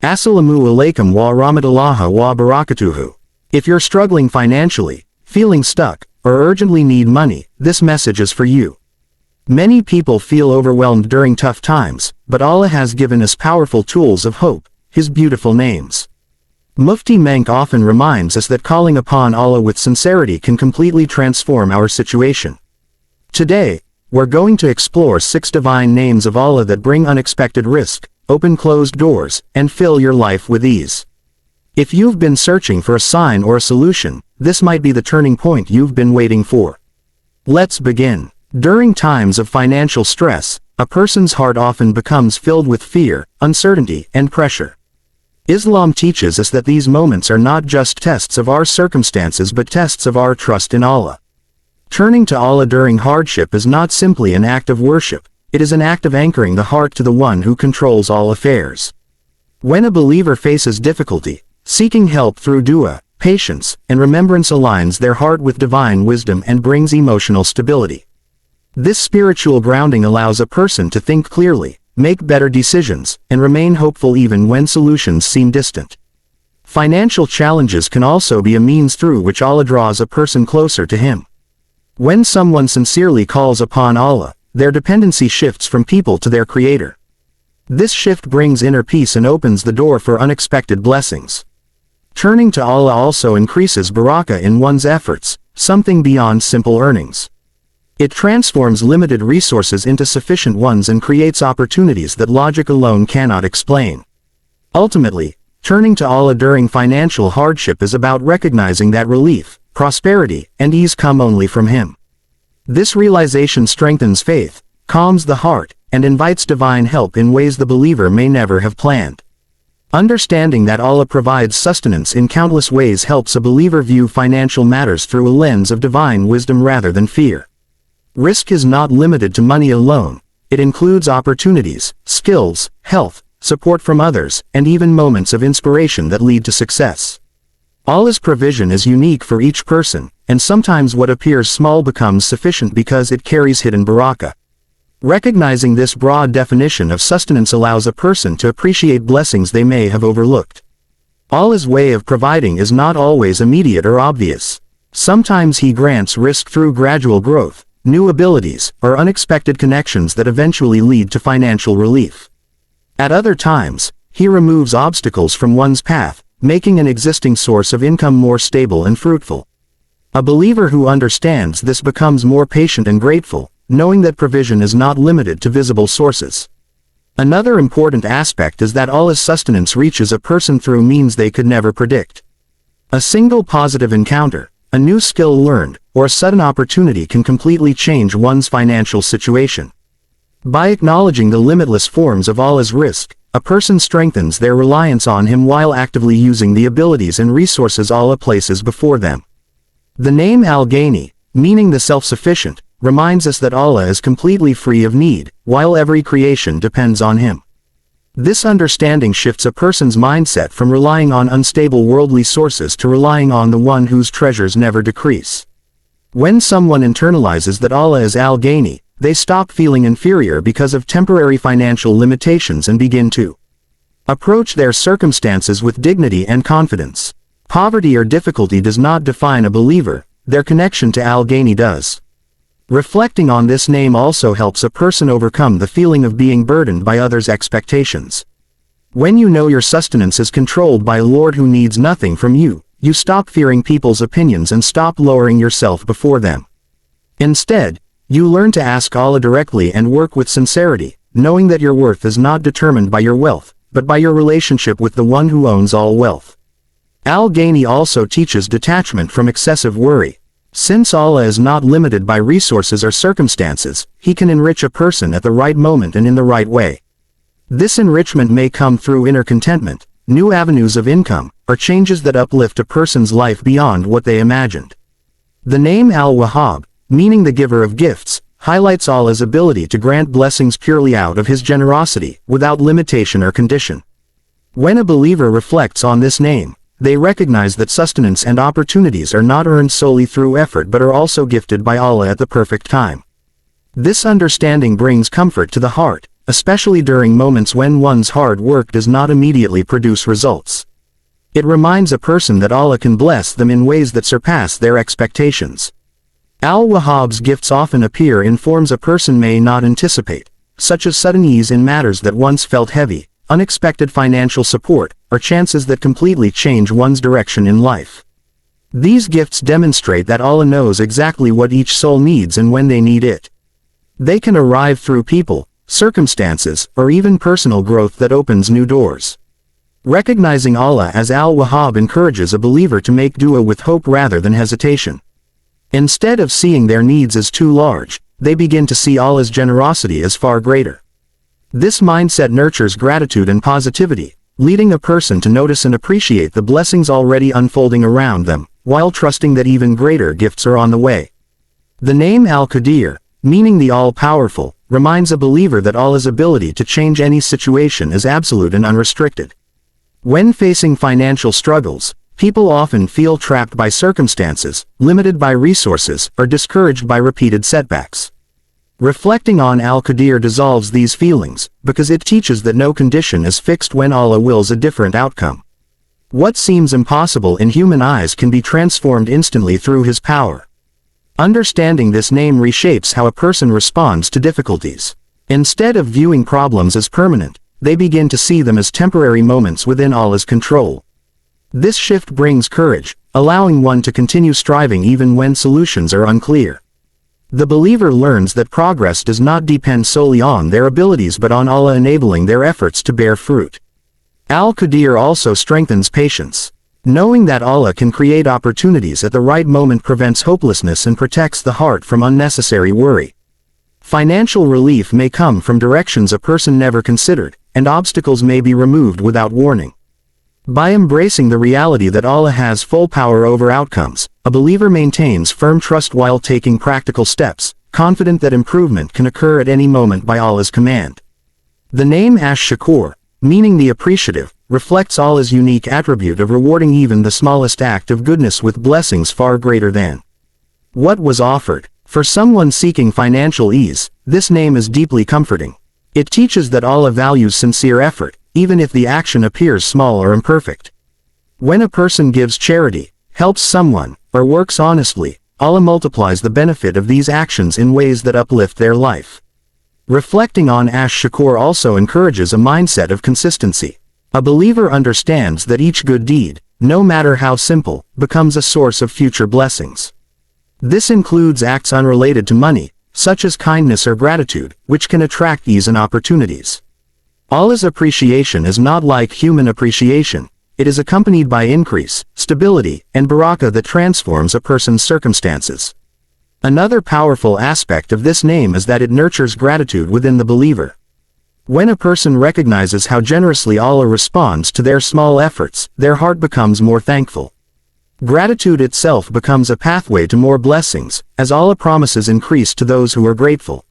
Assalamu alaikum wa rahmatullahi wa barakatuhu. If you're struggling financially, feeling stuck, or urgently need money, this message is for you. Many people feel overwhelmed during tough times, but Allah has given us powerful tools of hope, His beautiful names. Mufti Menk often reminds us that calling upon Allah with sincerity can completely transform our situation. Today, we're going to explore 6 divine names of Allah that bring unexpected rizq, open closed doors, and fill your life with ease. If you've been searching for a sign or a solution, this might be the turning point you've been waiting for. Let's begin. During times of financial stress, a person's heart often becomes filled with fear, uncertainty, and pressure. Islam teaches us that these moments are not just tests of our circumstances but tests of our trust in Allah. Turning to Allah during hardship is not simply an act of worship, it is an act of anchoring the heart to the one who controls all affairs. When a believer faces difficulty, seeking help through dua, patience, and remembrance aligns their heart with divine wisdom and brings emotional stability. This spiritual grounding allows a person to think clearly, make better decisions, and remain hopeful even when solutions seem distant. Financial challenges can also be a means through which Allah draws a person closer to Him. When someone sincerely calls upon Allah, their dependency shifts from people to their Creator. This shift brings inner peace and opens the door for unexpected blessings. Turning to Allah also increases barakah in one's efforts, something beyond simple earnings. It transforms limited resources into sufficient ones and creates opportunities that logic alone cannot explain. Ultimately, turning to Allah during financial hardship is about recognizing that relief, prosperity, and ease come only from Him. This realization strengthens faith, calms the heart, and invites divine help in ways the believer may never have planned. Understanding that Allah provides sustenance in countless ways helps a believer view financial matters through a lens of divine wisdom rather than fear. Rizq is not limited to money alone, it includes opportunities, skills, health, support from others, and even moments of inspiration that lead to success. Allah's provision is unique for each person, and sometimes what appears small becomes sufficient because it carries hidden barakah. Recognizing this broad definition of sustenance allows a person to appreciate blessings they may have overlooked. Allah's way of providing is not always immediate or obvious. Sometimes He grants rizq through gradual growth, new abilities, or unexpected connections that eventually lead to financial relief. At other times, He removes obstacles from one's path, making an existing source of income more stable and fruitful. A believer who understands this becomes more patient and grateful, knowing that provision is not limited to visible sources. Another important aspect is that Allah's sustenance reaches a person through means they could never predict. A single positive encounter, a new skill learned, or a sudden opportunity can completely change one's financial situation. By acknowledging the limitless forms of Allah's rizq, a person strengthens their reliance on Him while actively using the abilities and resources Allah places before them. The name Al-Ghanee, meaning the self-sufficient, reminds us that Allah is completely free of need, while every creation depends on Him. This understanding shifts a person's mindset from relying on unstable worldly sources to relying on the one whose treasures never decrease. When someone internalizes that Allah is Al-Ghanee, they stop feeling inferior because of temporary financial limitations and begin to approach their circumstances with dignity and confidence. Poverty or difficulty does not define a believer, their connection to Al-Ghanee does. Reflecting on this name also helps a person overcome the feeling of being burdened by others' expectations. When you know your sustenance is controlled by a Lord who needs nothing from you, you stop fearing people's opinions and stop lowering yourself before them. Instead, you learn to ask Allah directly and work with sincerity, knowing that your worth is not determined by your wealth, but by your relationship with the one who owns all wealth. Al-Ghanee also teaches detachment from excessive worry. Since Allah is not limited by resources or circumstances, He can enrich a person at the right moment and in the right way. This enrichment may come through inner contentment, new avenues of income, or changes that uplift a person's life beyond what they imagined. The name Al-Wahhab, meaning the giver of gifts, highlights Allah's ability to grant blessings purely out of His generosity, without limitation or condition. When a believer reflects on this name, they recognize that sustenance and opportunities are not earned solely through effort but are also gifted by Allah at the perfect time. This understanding brings comfort to the heart, especially during moments when one's hard work does not immediately produce results. It reminds a person that Allah can bless them in ways that surpass their expectations. Al-Wahhab's gifts often appear in forms a person may not anticipate, such as sudden ease in matters that once felt heavy, unexpected financial support, or chances that completely change one's direction in life. These gifts demonstrate that Allah knows exactly what each soul needs and when they need it. They can arrive through people, circumstances, or even personal growth that opens new doors. Recognizing Allah as Al-Wahhab encourages a believer to make dua with hope rather than hesitation. Instead of seeing their needs as too large, they begin to see Allah's generosity as far greater. This mindset nurtures gratitude and positivity, leading a person to notice and appreciate the blessings already unfolding around them, while trusting that even greater gifts are on the way. The name Al-Qadir, meaning the All-Powerful, reminds a believer that Allah's ability to change any situation is absolute and unrestricted. When facing financial struggles, people often feel trapped by circumstances, limited by resources, or discouraged by repeated setbacks. Reflecting on Al-Qadir dissolves these feelings, because it teaches that no condition is fixed when Allah wills a different outcome. What seems impossible in human eyes can be transformed instantly through His power. Understanding this name reshapes how a person responds to difficulties. Instead of viewing problems as permanent, they begin to see them as temporary moments within Allah's control. This shift brings courage, allowing one to continue striving even when solutions are unclear. The believer learns that progress does not depend solely on their abilities but on Allah enabling their efforts to bear fruit. Al-Qadir also strengthens patience. Knowing that Allah can create opportunities at the right moment prevents hopelessness and protects the heart from unnecessary worry. Financial relief may come from directions a person never considered, and obstacles may be removed without warning. By embracing the reality that Allah has full power over outcomes, a believer maintains firm trust while taking practical steps, confident that improvement can occur at any moment by Allah's command. The name Ash-Shakoor, meaning the appreciative, reflects Allah's unique attribute of rewarding even the smallest act of goodness with blessings far greater than what was offered. For someone seeking financial ease, this name is deeply comforting. It teaches that Allah values sincere effort, even if the action appears small or imperfect. When a person gives charity, helps someone, or works honestly, Allah multiplies the benefit of these actions in ways that uplift their life. Reflecting on Ash-Shakoor also encourages a mindset of consistency. A believer understands that each good deed, no matter how simple, becomes a source of future blessings. This includes acts unrelated to money, such as kindness or gratitude, which can attract ease and opportunities. Allah's appreciation is not like human appreciation. It is accompanied by increase, stability, and barakah that transforms a person's circumstances. Another powerful aspect of this name is that it nurtures gratitude within the believer. When a person recognizes how generously Allah responds to their small efforts, their heart becomes more thankful. Gratitude itself becomes a pathway to more blessings, as Allah promises increase to those who are grateful.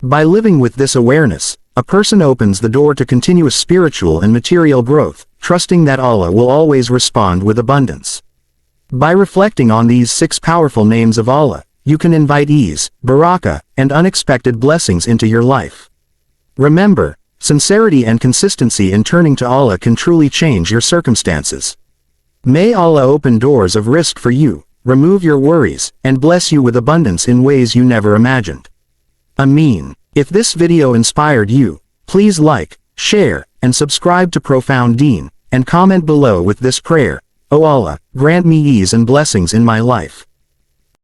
By living with this awareness, a person opens the door to continuous spiritual and material growth, trusting that Allah will always respond with abundance. By reflecting on these 6 powerful names of Allah, you can invite ease, barakah, and unexpected blessings into your life. Remember, sincerity and consistency in turning to Allah can truly change your circumstances. May Allah open doors of rizq for you, remove your worries, and bless you with abundance in ways you never imagined. Ameen. If this video inspired you, please like, share, and subscribe to Profound Deen, and comment below with this prayer: "O Allah, grant me ease and blessings in my life."